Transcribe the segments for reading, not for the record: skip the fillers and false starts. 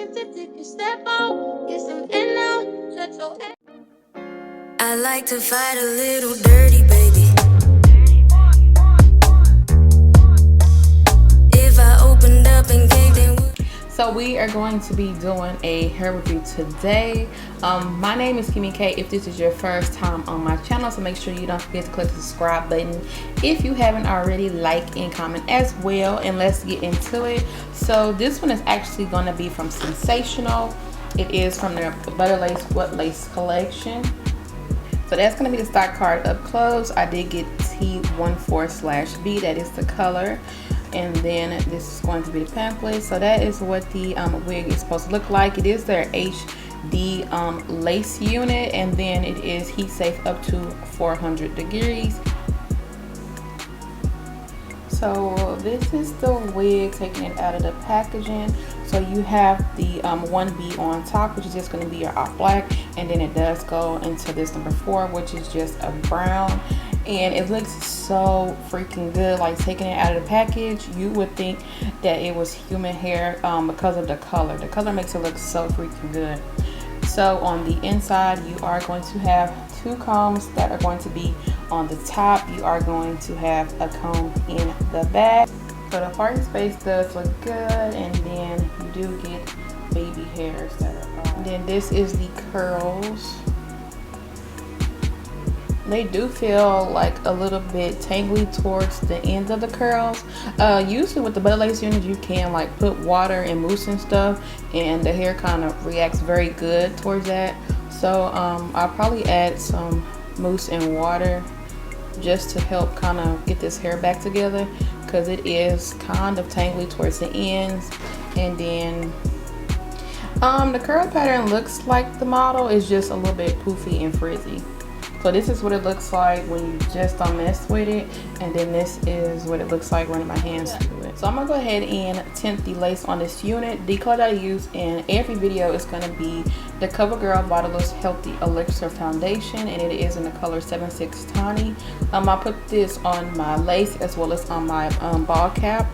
I like to fight a little dirty, baby. If I opened up and gave them. So we are going to be doing a hair review today. My name is Keymee K. If this is your first time on my channel, so make sure you don't forget to click the subscribe button. If you haven't already, like and comment as well, and let's get into it. So this one is actually going to be from Sensationnel. It is from their Butter Lace Wet Lace collection. So that's going to be the stock card up close. I did get T14/B, that is the color. And then this is going to be the pamphlet. So that is what the wig is supposed to look like. It is their HD lace unit, and then it is heat safe up to 400 degrees. So this is the wig, taking it out of the packaging. So you have the 1B on top, which is just going to be your off black, and then it does go into this number 4, which is just a brown. And it looks so freaking good. Like, taking it out of the package, you would think that it was human hair because of the color. The color makes it look so freaking good. So on the inside, you are going to have 2 combs that are going to be on the top. You are going to have a comb in the back. So the parting space does look good, and then you do get baby hairs that are on. And then this is the curls. They do feel like a little bit tangly towards the ends of the curls. Usually with the butter lace unit, you can like put water and mousse and stuff, and the hair kind of reacts very good towards that. So I'll probably add some mousse and water just to help kind of get this hair back together, because it is kind of tangly towards the ends. And then the curl pattern looks like the model is just a little bit poofy and frizzy. So this is what it looks like when you just don't mess with it, and then this is what it looks like running my hands through it. So I'm gonna go ahead and tint the lace on this unit. The color that I use in every video is gonna be the CoverGirl Bottler's Healthy Elixir Foundation, and it is in the color 76 Tawny. I put this on my lace as well as on my ball cap.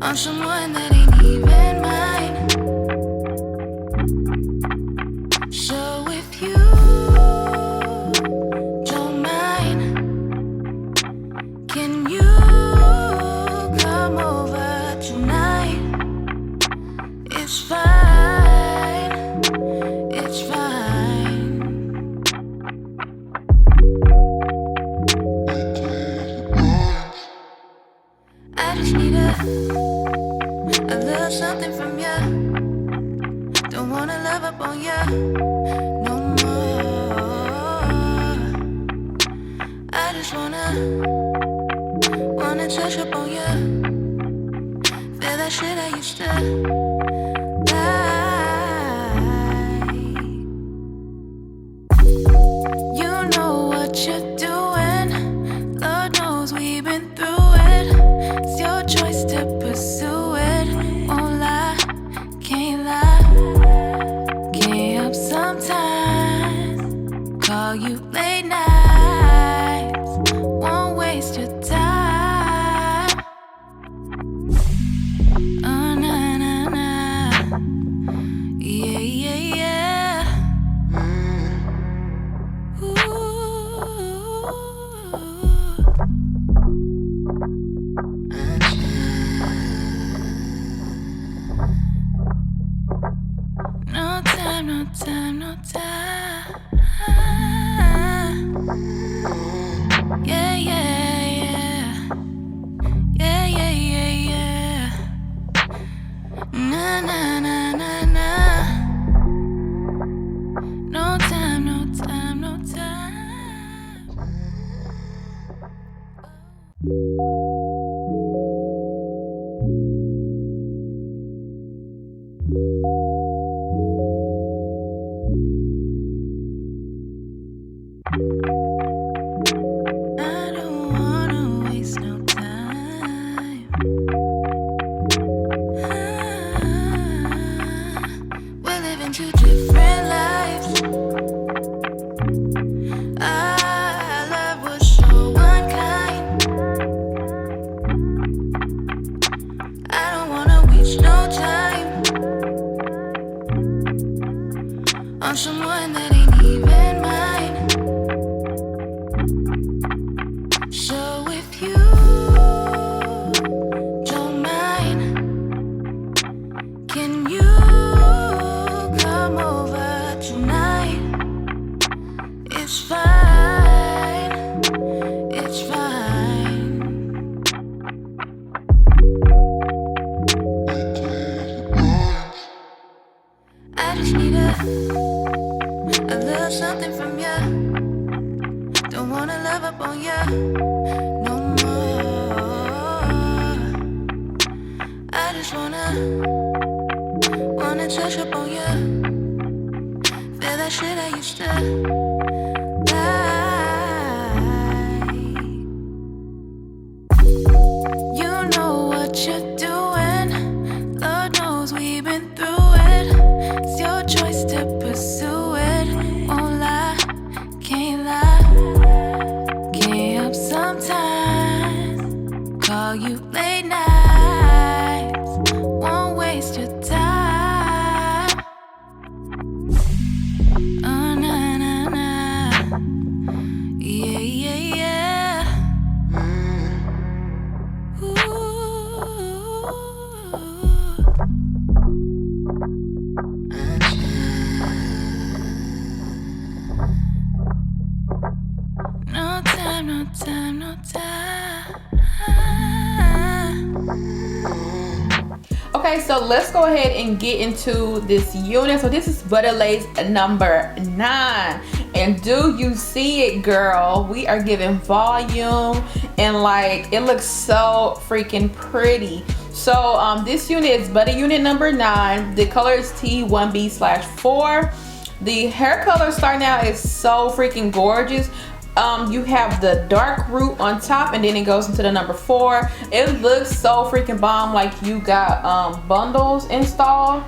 On someone that ain't even mine. So if you don't mind, can you come over tonight? It's fine, it's fine. I just need a little something from you. Don't wanna love up on you no more. I just wanna touch up on you. Feel that shit I used to like. You know what you're doing. Lord knows we've been through it. It's your choice to pursue. Call you late nights, won't waste your time. Oh, na, na, na. Yeah, yeah, yeah. Ooh. No time, no time, no time. I don't wanna waste no time. We're living two different lives. Our love was so unkind. I don't wanna waste no time on someone that ain't even mine. So if you don't mind, can you come over tonight? It's fine, it's fine. I just need a little something from you. Don't wanna love up on you no more. I just wanna touch up on you. Feel that shit I used to like. You know what you're doing. Lord knows we've been through it. It's your choice to pursue it. Won't lie, can't lie. Can't help sometimes. Call you late nights. Won't waste your time. Oh, na na na. Yeah, yeah, yeah. No time, no time, no time. Okay, so let's go ahead and get into this unit. So this is Butta Lace number 9. And do you see it, girl? We are giving volume and like it looks so freaking pretty. So this unit is Butta unit number 9. The color is T1B/4. The hair color starting out is so freaking gorgeous. You have the dark root on top and then it goes into the number 4. It looks so freaking bomb, like you got bundles installed.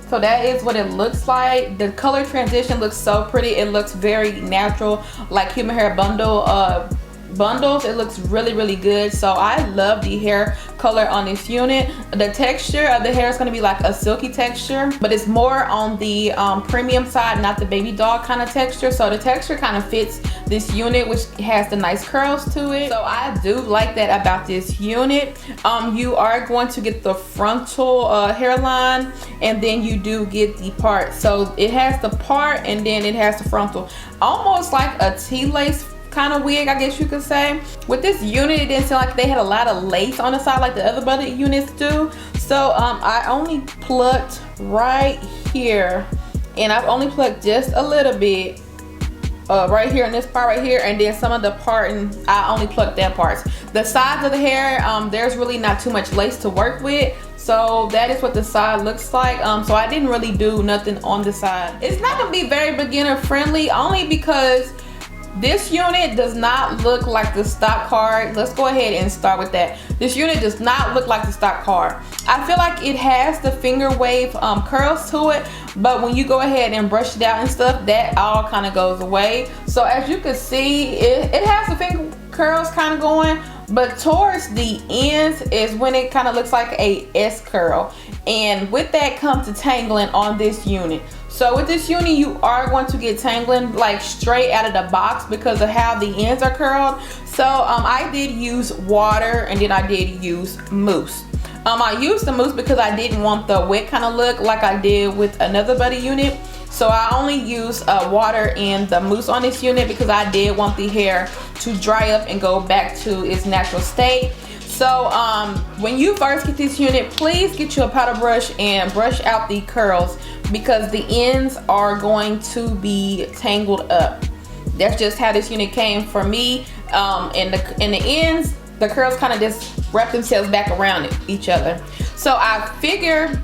So that is what it looks like. The color transition looks so pretty. It looks very natural, like human hair bundles. It looks really, really good. So I love the hair color on this unit. The texture of the hair is going to be like a silky texture, but it's more on the premium side, not the baby doll kind of texture. So the texture kind of fits this unit, which has the nice curls to it. So I do like that about this unit. You are going to get the frontal hairline, and then you do get the part. So it has the part and then it has the frontal, almost like a T-lace kind of wig, I guess you could say. With this unit, it didn't seem like they had a lot of lace on the side like the other Butta units do. So I only plucked right here, and I've only plucked just a little bit right here in this part right here, and then some of the part, and I only plucked that part. The sides of the hair, there's really not too much lace to work with. So that is what the side looks like. So I didn't really do nothing on the side. It's not gonna be very beginner friendly, only because this unit does not look like the stock card. Let's go ahead and start with that. This unit does not look like the stock card. I feel like it has the finger wave curls to it, but when you go ahead and brush it out and stuff, that all kind of goes away. So as you can see, it has the finger curls kind of going, but towards the ends is when it kind of looks like a S curl. And with that comes the tangling on this unit. So with this unit, you are going to get tangling like straight out of the box because of how the ends are curled. So I did use water, and then I did use mousse. I used the mousse because I didn't want the wet kind of look like I did with another Butta unit. So I only used water and the mousse on this unit because I did want the hair to dry up and go back to its natural state. So when you first get this unit, please get you a powder brush and brush out the curls, because the ends are going to be tangled up. That's just how this unit came for me. In the ends, the curls kind of just wrap themselves back around each other. So I figure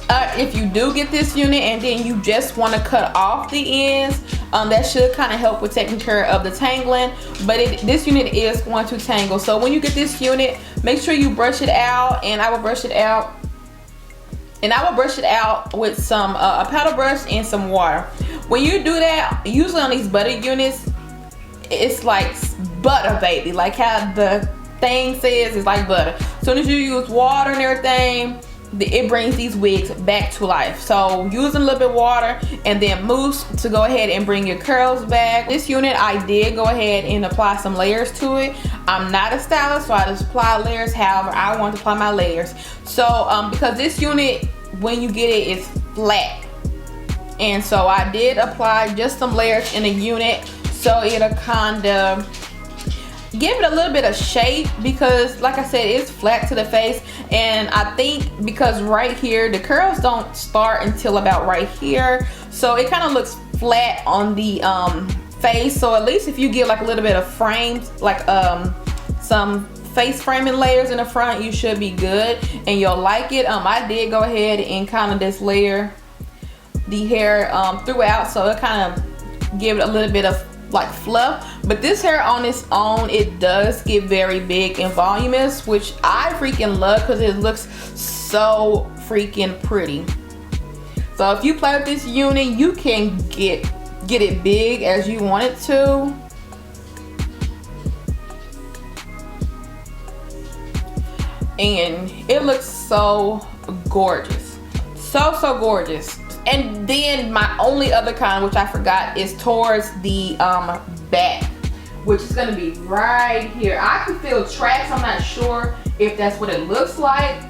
if you do get this unit and then you just want to cut off the ends, that should kind of help with taking care of the tangling. But this unit is going to tangle. So when you get this unit, make sure you brush it out, and I will brush it out. And I will brush it out with some a powder brush and some water. When you do that, usually on these butter units, it's like butter, baby. Like how the thing says, it's like butter. As soon as you use water and everything, it brings these wigs back to life. So using a little bit of water and then mousse to go ahead and bring your curls back. This unit, I did go ahead and apply some layers to it. I'm not a stylist, so I just apply layers however I want to apply my layers. So because this unit, when you get it, it's flat, and so I did apply just some layers in a unit, so it'll kind of give it a little bit of shape, because like I said, it's flat to the face. And I think because right here the curls don't start until about right here, so it kind of looks flat on the face. So at least if you get like a little bit of frames, like some face framing layers in the front, you should be good and you'll like it. I did go ahead and kind of just layer the hair throughout, so it kind of give it a little bit of like fluff. But this hair on its own, it does get very big and voluminous, which I freaking love because it looks so freaking pretty. So if you play with this unit, you can get it big as you want it to. And it looks so gorgeous, so gorgeous. And then my only other kind, which I forgot, is towards the back, which is gonna be right here. I can feel tracks. I'm not sure if that's what it looks like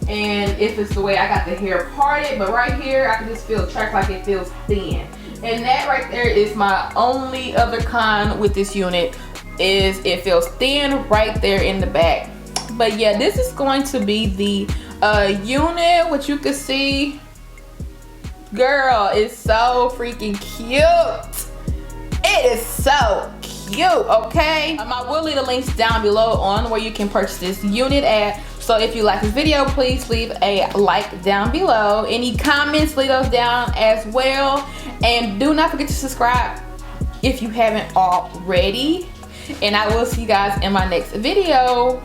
and if it's the way I got the hair parted, but right here I can just feel tracks, like it feels thin. And that right there is my only other con with this unit, is it feels thin right there in the back. But yeah, this is going to be the unit, which you can see. Girl, it's so freaking cute. It is so cute, okay? I will leave the links down below on where you can purchase this unit at. So if you like this video, please leave a like down below. Any comments, leave those down as well. And do not forget to subscribe if you haven't already. And I will see you guys in my next video.